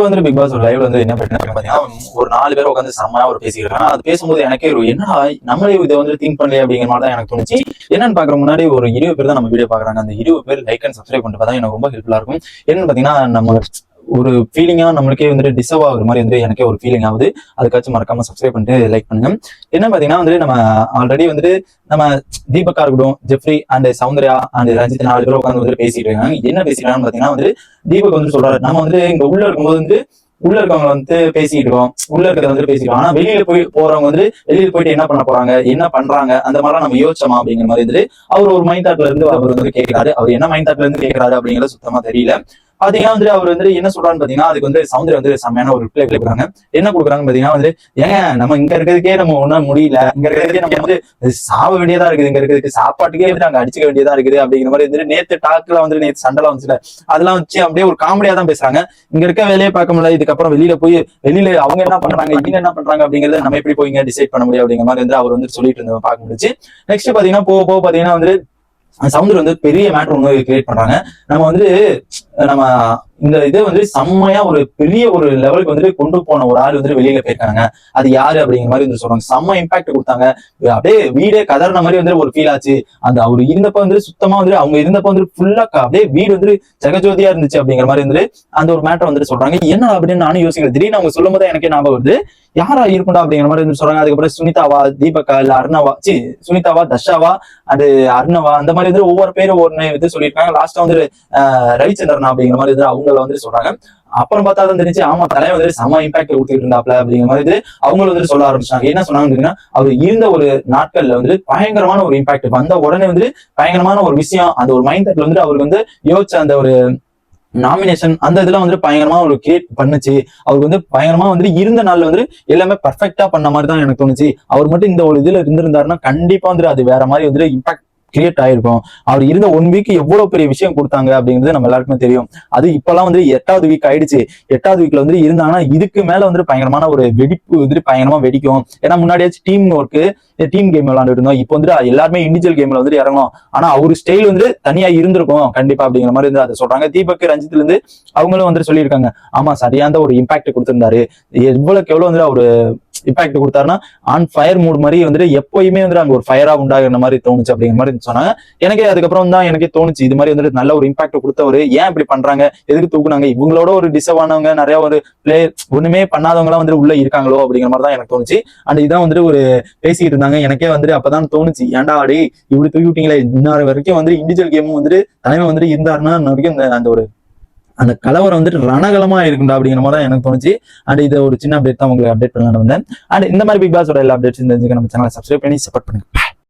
இப்போ வந்து big pass ஒரு லைவ்ல வந்து என்ன பாத்தீங்கன்னா ஒரு 4 பேர் உட்காந்து செம்மையா ஒரு பேசிக்கிறாங்க. அது பேசும்போது எனக்கே என்ன நம்மளே இதை வந்து திங்க் பண்ணல அப்படிங்கிற மாதிரி தான் எனக்கு தோணுச்சு. என்னன்னு பாக்குற முன்னாடி ஒரு 20 பேர் தான் நம்ம வீடியோ பாக்குறாங்க. அந்த 20 பேர் லைக் அண்ட் சப்ஸ்கிரைப் பண்ணிட்டு பார்த்தா எனக்கு ரொம்ப ஹெல்ப்ஃபுல்லா இருக்கும். என்னன்னு பாத்தீங்கன்னா நம்ம ஒரு ஃபீலிங்கா நம்மளுக்கே வந்து டிஸ்டர்ப் ஆகுற மாதிரி வந்து எனக்கே ஒரு ஃபீலிங் ஆகுது. அதுக்காச்சும் மறக்காம சப்ஸ்கிரைப் பண்ணிட்டு லைக் பண்ணுங்க. என்ன பாத்தீங்கன்னா வந்து நம்ம ஆல்ரெடி வந்து நம்ம தீபக்கா இருக்கட்டும், Jeffrey and Soundarya and Ranjith 4 பேர் உட்காந்து வந்து பேசிட்டு இருக்காங்க. என்ன பேசிக்கிறாங்கன்னு பாத்தீங்கன்னா வந்து தீபக் வந்து சொல்றாரு, நம்ம வந்து இங்க உள்ள இருக்கும்போது வந்து உள்ள இருக்கவங்க வந்து பேசிட்டு இருக்கோம், உள்ள இருக்கிறத வந்து பேசிக்கிறோம். ஆனா வெளியில போறவங்க வந்து வெளியில போயிட்டு என்ன பண்ண போறாங்க, என்ன பண்றாங்க, அந்த மாதிரிலாம் நம்ம யோசிச்சோமா அப்படிங்கிற மாதிரி இருந்து அவர் ஒரு மைண்ட் தாட்ல இருந்து அவர் வந்து கேட்கிறாரு. அவர் என்ன மைண்ட் தாட்ல இருந்து கேட்கிறாரு அப்படிங்கிறது சுத்தமா தெரியல. பாத்தீங்கன்னா வந்து அவர் வந்து என்ன சொல்றான்னு பாத்தீங்கன்னா அதுக்கு வந்து சௌந்தர்யா வந்து செம்மையான ஒரு ரிப்ளை கொடுக்குறாங்க. என்ன கொடுக்குறாங்கன்னு பாத்தீங்கன்னா வந்து ஏங்க நம்ம இங்க இருக்கிறதுக்கே நம்ம ஒன்னும் முடியல, இங்க இருக்கிறதுக்கே நம்ம வந்து சாவ வேண்டியதா இருக்குது, இங்க இருக்கிறதுக்கு சாப்பாட்டுக்கே வந்து அங்க அடிச்சுக்க வேண்டியதா இருக்குது அப்படிங்கிற மாதிரி வந்து நேத்து டாக்ல வந்து நேத்து சண்டெல்லாம் வந்துச்சுல, அதெல்லாம் வச்சு அப்படியே ஒரு காமெடியா தான் பேசுறாங்க. இங்க இருக்க வேலையை பார்க்க முடியல, இதுக்கப்புறம் வெளியில அவங்க என்ன பண்றாங்க, இவங்க என்ன பண்றாங்க அப்படிங்கறத நம்ம எப்படி போய் டிசைட் பண்ண முடியும் அப்படிங்கிற மாதிரி வந்து அவர் வந்து சொல்லிட்டு இருந்தவங்க பார்க்க முடிச்சு. நெக்ஸ்ட் பாத்தீங்கன்னா போக பாத்தீங்கன்னா வந்து சவுந்தர் வந்து பெரிய மேட்டர் ஒன்று கிரியேட் பண்றாங்க. நம்ம இந்த இதை வந்து செம்மையா ஒரு பெரிய ஒரு லெவலுக்கு வந்து கொண்டு போன ஒரு ஆள் வந்து வெளியில போயிருக்காங்க. அது யாரு அப்படிங்கிற மாதிரி வந்து சொல்றாங்க. செம்ம இம்பாக்ட் கொடுத்தாங்க. அப்படியே வீடே கதறின மாதிரி வந்து ஒரு ஃபீல் ஆச்சு. அந்த அவர் இருந்தப்ப வந்து சுத்தமா வந்து அவங்க இருந்தப்ப வந்து ஃபுல்லா அப்படியே வீடு வந்து ஜெகஜோதியா இருந்துச்சு அப்படிங்கிற மாதிரி வந்து அந்த ஒரு மேட்டர் வந்துட்டு சொல்றாங்க. என்ன அப்படின்னு நானும் யோசிக்கிறேன். திடீர்னு அவங்க சொல்லும் போது எனக்கே ஞாபகம் வருது, யாரா இருக்குண்டா அப்படிங்கிற மாதிரி வந்து சொல்றாங்க. அதுக்கப்புறம் சுனிதாவா, தீபக்கா, இல்ல அர்ணவா, சுனிதாவா, தர்ஷாவா, அது அர்ணவா, அந்த மாதிரி வந்து ஒவ்வொரு பேரும் ஒரு இது சொல்லியிருக்காங்க. லாஸ்டா வந்து ரவிச்சந்திரன் அப்படிங்கிற மாதிரி வந்து அவங்கள வந்து சொல்றாங்க. அப்புறம் பார்த்தா தான் தெரிஞ்சு ஆமா தலைவர் வந்து செம இம்பாக்ட் கொடுத்துட்டு இருந்தாப்ல அப்படிங்கிற மாதிரி அவங்களும் வந்து சொல்ல ஆரம்பிச்சாங்க. என்ன சொன்னாங்கன்னா அவர் இருந்த ஒரு நாட்கள்ல வந்து பயங்கரமான ஒரு இம்பாக்ட் வந்த உடனே வந்து பயங்கரமான ஒரு விஷயம், அந்த ஒரு மைண்ட் செட்ல வந்து அவருக்கு வந்து யோசிச்ச அந்த ஒரு நாமினேஷன் அந்த இதெல்லாம் வந்து பயங்கரமா ஒரு கிரியேட் பண்ணுச்சு. அவருக்கு வந்து பயங்கரமா வந்து இருந்த நாள்ல வந்து எல்லாமே பர்ஃபெக்டா பண்ண மாதிரி தான் எனக்கு தோணுச்சு. அவர் மட்டும் இந்த ஒரு இதுல இருந்திருந்தாருன்னா கண்டிப்பா வந்து அது வேற மாதிரி வந்து இம்பாக்ட் கிரியேட் ஆயிருக்கும். அவர் இருந்த 1 வீக் எவ்வளவு பெரிய விஷயம் கொடுத்தாங்க அப்படிங்கிறது நம்ம எல்லாருக்குமே தெரியும். அது இப்பெல்லாம் வந்து 8வது வீக் ஆயிடுச்சு. 8வது வீக்ல வந்து இருந்தாங்கன்னா இதுக்கு மேல வந்து பயங்கரமான ஒரு வெடிப்பு வந்து பயங்கரமா வெடிக்கும். ஏன்னா முன்னாடியாச்சும் டீம் ஒர்க்கு, டீம் கேம் விளையாண்டுட்டு இருந்தோம். இப்போ வந்து எல்லாருமே இண்டிவிஜுவல் கேம்ல வந்து இறங்கணும். ஆனா அவரு ஸ்டைல் வந்து தனியா இருந்திருக்கும் கண்டிப்பா அப்படிங்கிற மாதிரி வந்து அதை சொல்றாங்க. தீபக் ரஞ்சித்ல இருந்து அவங்களும் வந்து சொல்லியிருக்காங்க, ஆமா சரியான ஒரு இம்பாக்ட் கொடுத்திருந்தாரு. எவ்வளவுக்கு எவ்வளவு வந்து அவரு இம்பாக்ட் கொடுத்தாருன்னா ஆன் ஃபயர் மூட் மாதிரி வந்துட்டு எப்பயுமே வந்து அங்க ஒரு ஃபயரா உண்டாகிற மாதிரி தோணுச்சு அப்படிங்கிற மாதிரி சொன்னாங்க. எனக்கே அதுக்கப்புறம் தான் எனக்கே தோணுச்சு இது மாதிரி வந்துட்டு நல்ல ஒரு இம்பாக்ட் கொடுத்தவரு ஏன் இப்படி பண்றாங்க, எதுக்கு தூக்குனாங்க, இவங்களோட ஒரு டிசர்வ் ஆனவங்க நிறைய ஒரு பிளேயர் ஒண்ணுமே பண்ணாதவங்க எல்லாம் வந்து உள்ள இருக்காங்களோ அப்படிங்கிற மாதிரி தான் எனக்கு தோணுச்சு. அண்ட் இதான் வந்துட்டு ஒரு பேசிக்கிட்டு இருந்தாங்க. எனக்கே வந்துட்டு அப்பதான் தோணுச்சு, ஏன்டா அடி இப்படி தூக்கி விட்டீங்களே, இன்னொரு வரைக்கும் வந்து இண்டிவிஜுவல் கேமும் வந்துட்டு தலைமை வந்துட்டு இருந்தாருன்னா வரைக்கும் அந்த ஒரு அந்த கலவரம் வந்துட்டு ரணகலமா இருக்குண்டா அப்படிங்கிற மாதிரி தான் எனக்கு தோணுச்சு. அண்ட் இதை ஒரு சின்ன அப்டேட் தான் உங்களுக்கு அப்டேட் பண்ணலாம்னு வந்தேன். அண்ட் இந்த மாதிரி பிக் பாஸோட எல்லா அப்டேட்ஸ் தெரிஞ்சுக்க நம்ம சேனலை சப்ஸ்கிரைப் பண்ணி சப்போர்ட் பண்ணுங்க.